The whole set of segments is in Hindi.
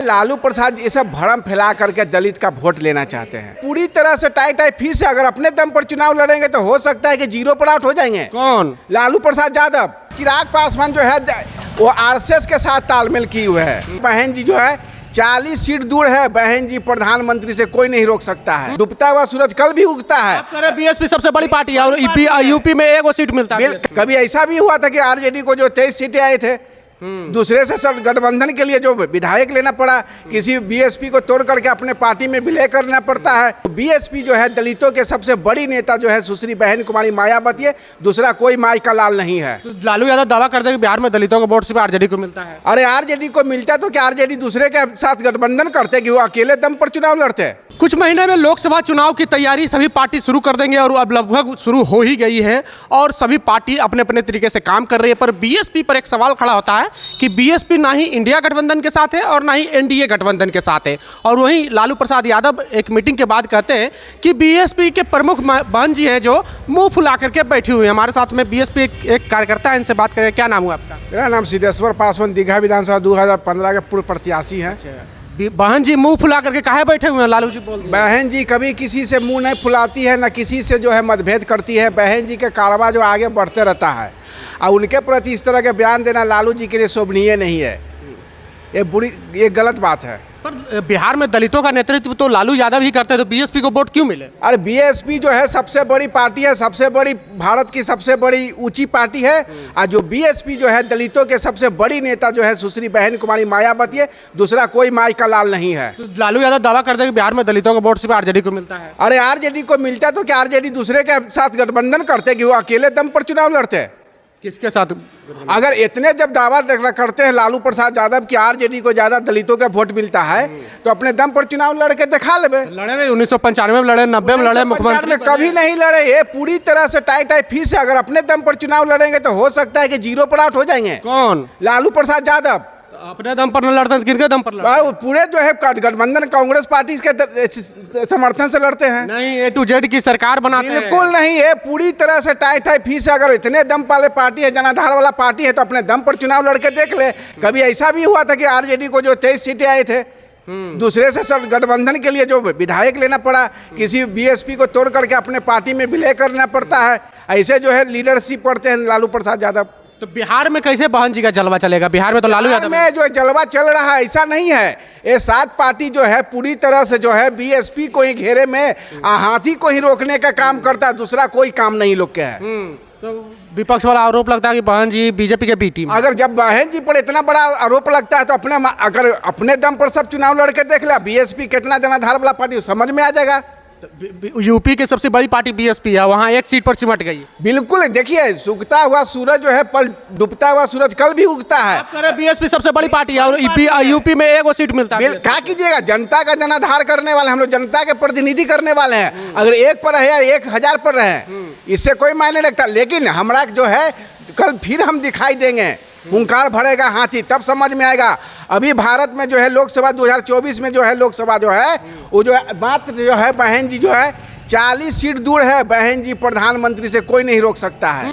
लालू प्रसाद ये सब भरम फैला करके दलित का वोट लेना चाहते हैं। पूरी तरह से टाई फीस से अगर अपने दम पर चुनाव लड़ेंगे तो हो सकता है कि जीरो पर आउट हो जाएंगे। कौन? लालू प्रसाद यादव। चिराग पासवान जो है वो आरएसएस के साथ तालमेल किए हुए है। बहन जी जो है 40 सीट दूर है। बहन जी प्रधानमंत्री से कोई नहीं रोक सकता है। डूबता हुआ सूरज कल भी उगता है। बीएसपी सबसे बड़ी पार्टी है और यूपी में एक सीट मिलता है। कभी ऐसा भी हुआ था कि आरजेडी को जो 23 सीटें आए थे, दूसरे से सब गठबंधन के लिए जो विधायक लेना पड़ा, किसी बीएसपी को तोड़ करके अपने पार्टी में विलय करना पड़ता है। बीएसपी जो है दलितों के सबसे बड़ी नेता जो है सुश्री बहन कुमारी मायावती है, दूसरा कोई माई का लाल नहीं है। तो लालू यादव दावा करते हैं कि बिहार में दलितों का वोट सिर्फ आरजेडी को मिलता है। अरे आरजेडी को मिलता तो क्या आरजेडी दूसरे के साथ गठबंधन करते कि वो अकेले दम पर चुनाव लड़ते? कुछ महीने में लोकसभा चुनाव की तैयारी सभी पार्टी शुरू कर देंगे और अब लगभग शुरू हो ही गई है और सभी पार्टी अपने अपने तरीके से काम कर रही है। पर बीएसपी पर एक सवाल खड़ा होता है कि बीएसपी ना ही इंडिया गठबंधन के साथ है और ना ही एनडीए गठबंधन के साथ है। और वहीं लालू प्रसाद यादव एक मीटिंग के बाद कहते हैं कि बीएसपी के प्रमुख बहन जी हैं जो मुंह फुला करके बैठी हुई हैं। हमारे साथ में बीएसपी एक कार्यकर्ता है, इनसे बात करें। क्या नाम हुआ आपका? मेरा नाम सिद्धेश्वर पासवान, दीघा विधानसभा 2015 के पूर्व प्रत्याशी हैं। बहन जी मुंह फुला करके काहे बैठे हुए हैं? लालू जी बोल रहे हैं। बहन जी कभी किसी से मुंह नहीं फुलाती है, न किसी से जो है मतभेद करती है। बहन जी के कारवा जो आगे बढ़ते रहता है और उनके प्रति इस तरह के बयान देना लालू जी के लिए शोभनीय नहीं है। ये गलत बात है। पर बिहार में दलितों का नेतृत्व तो लालू यादव ही करते हैं, तो बीएसपी को वोट क्यों मिले? अरे बीएसपी जो है सबसे बड़ी पार्टी है, सबसे बड़ी भारत की सबसे बड़ी ऊंची पार्टी है। और जो बीएसपी जो है दलितों के सबसे बड़ी नेता जो है सुश्री बहन कुमारी मायावती है, दूसरा कोई माई का लाल नहीं है। तो लालू यादव दावा करते हैं कि बिहार में दलितों का वोट सिर्फ आरजेडी को मिलता है। अरे आरजेडी को मिलता तो क्या आरजेडी दूसरे के साथ गठबंधन करते कि वो अकेले दम पर चुनाव लड़ते? किसके साथ? अगर इतने जब दावा करते हैं लालू प्रसाद यादव कि आरजेडी को ज्यादा दलितों का वोट मिलता है तो अपने दम पर चुनाव लड़के दिखा लेबे। लड़े 1995 में लड़े, 90 में लड़े, मुख्यमंत्री में कभी नहीं लड़े। ये पूरी तरह से टाई फीस से अगर अपने दम पर चुनाव लड़ेंगे तो हो सकता है कि जीरो पर आउट हो जाएंगे। कौन? लालू प्रसाद यादव। अपने दम पर न लड़ते हैं, किनके दम पर लड़ते? पूरे जो है गठबंधन कांग्रेस पार्टी के समर्थन से लड़ते हैं। नहीं, ए टू जेड की सरकार बनाते हैं। बिल्कुल नहीं है। पूरी तरह से टाई फीस से अगर इतने दम वाले पार्टी है, जनाधार वाला पार्टी है, तो अपने दम पर चुनाव लड़के देख ले। कभी ऐसा भी हुआ था कि आरजेडी को जो 23 सीटें आए थे, दूसरे से सब गठबंधन के लिए जो विधायक लेना पड़ा, किसी बीएसपी को तोड़ करके अपने पार्टी में विलय करना पड़ता है। ऐसे जो है लीडरशिप करते हैं लालू प्रसाद यादव। तो बिहार में कैसे बहन जी का जलवा चलेगा? बिहार में तो लालू यादव में जो जलवा चल रहा है ऐसा नहीं है। ये 7 पार्टी जो है पूरी तरह से जो है बीएसपी को ही घेरे में हाथी को ही रोकने का काम करता है, दूसरा कोई काम नहीं लोग के है। तो विपक्ष वाला आरोप लगता है कि बहन जी बीजेपी के बी टीम। अगर जब बहन जी पर इतना बड़ा आरोप लगता है तो अगर अपने दम पर सब चुनाव लड़के देख ले बीएसपी कितना जनाधार वाला पार्टी, समझ में आ जाएगा। यूपी की सबसे बड़ी पार्टी बीएसपी है, वहाँ एक सीट पर सिमट गई। बिल्कुल, देखिए सूखता हुआ सूरज जो है पल डूबता हुआ सूरज कल भी उगता है। बीएसपी सबसे बड़ी पार्टी है और यूपी में एक सीट मिलता है। क्या कीजिएगा, जनता का जनाधार करने वाले हम लोग, जनता के प्रतिनिधि करने वाले हैं। अगर 1 पर रहे या 1000 पर रहे इससे कोई मायने नहीं रखता। लेकिन हमारा जो है कल फिर हम दिखाई देंगे, हुंकार भरेगा हाथी, तब समझ में आएगा। अभी भारत में जो है लोकसभा 2024 में जो है लोकसभा जो है वो जो बात जो है बहन जी जो है 40 सीट दूर है। बहन जी प्रधानमंत्री से कोई नहीं रोक सकता है।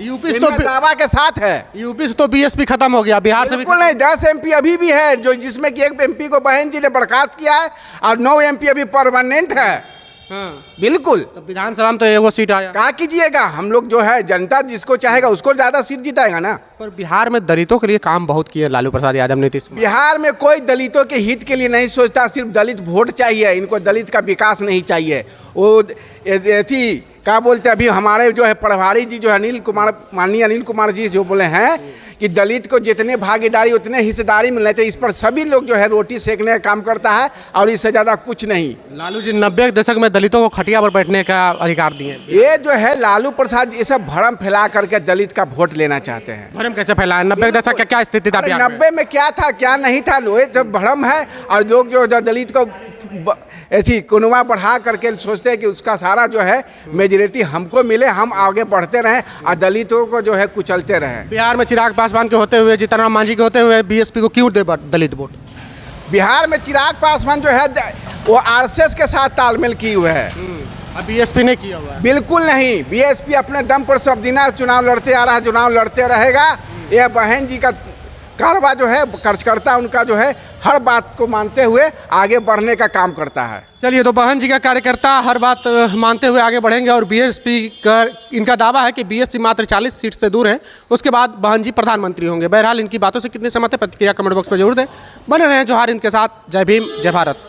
यूपी से तो दावा के साथ है। यूपी से तो बीएसपी खत्म हो गया, बिहार से बिल्कुल नहीं। 10 एमपी अभी भी है जो जिसमें कि 1 एमपी को बहन जी ने बर्खास्त किया है और 9 एमपी अभी परमानेंट है। बिल्कुल। तो विधानसभा में तो एगो सीट आया। क्या कीजिएगा, हम लोग जो है जनता जिसको चाहेगा उसको ज्यादा सीट जिताएगा ना। पर बिहार में दलितों के लिए काम बहुत किए लालू प्रसाद यादव, नीतीश। बिहार में कोई दलितों के हित के लिए नहीं सोचता, सिर्फ दलित वोट चाहिए। इनको दलित का विकास नहीं चाहिए। वो थी क्या बोलते अभी हमारे जो है प्रभारी जी जो है माननीय अनिल कुमार जी जो बोले हैं कि दलित को जितने भागीदारी उतने हिस्सेदारी मिलना चाहिए। इस पर सभी लोग जो है रोटी सेकने का काम करता है और इससे ज़्यादा कुछ नहीं। लालू जी 90 के दशक में दलितों को खटिया पर बैठने का अधिकार दिए। ये जो है लालू प्रसाद ये सब भरम फैला करके दलित का वोट लेना चाहते हैं। भरम कैसे फैलाया? 90 के दशक क्या स्थिति था? 90 में क्या था क्या नहीं था, लोहे जब भरम है। और लोग जो दलित को ऐसी कुनवा बढ़ा करके सोचते हैं कि उसका सारा जो है मेजोरिटी हमको मिले, हम आगे बढ़ते रहें और दलितों को जो है कुचलते रहें। बिहार में चिराग पासवान के होते हुए, जीतन राम मांझी के होते हुए बीएसपी को क्यों दे दलित वोट? बिहार में चिराग पासवान जो है वो आरएसएस के साथ तालमेल किए हुए है। बीएसपी ने किया हुआ है? बिल्कुल नहीं। बीएसपी अपने दम पर सब दिन चुनाव लड़ते आ रहा है, चुनाव लड़ते रहेगा। ये बहन जी का कारवा जो है कार्यकर्ता उनका जो है हर बात को मानते हुए आगे बढ़ने का काम करता है। चलिए, तो बहन जी का कार्यकर्ता हर बात मानते हुए आगे बढ़ेंगे और बीएसपी का इनका दावा है कि बीएसपी मात्र 40 सीट से दूर है, उसके बाद बहन जी प्रधानमंत्री होंगे। बहरहाल इनकी बातों से कितने सहमत है प्रतिक्रिया कमेंट बॉक्स में जरूर दें। बने रहें जोहार हिंद के साथ। जय भीम, जय भारत।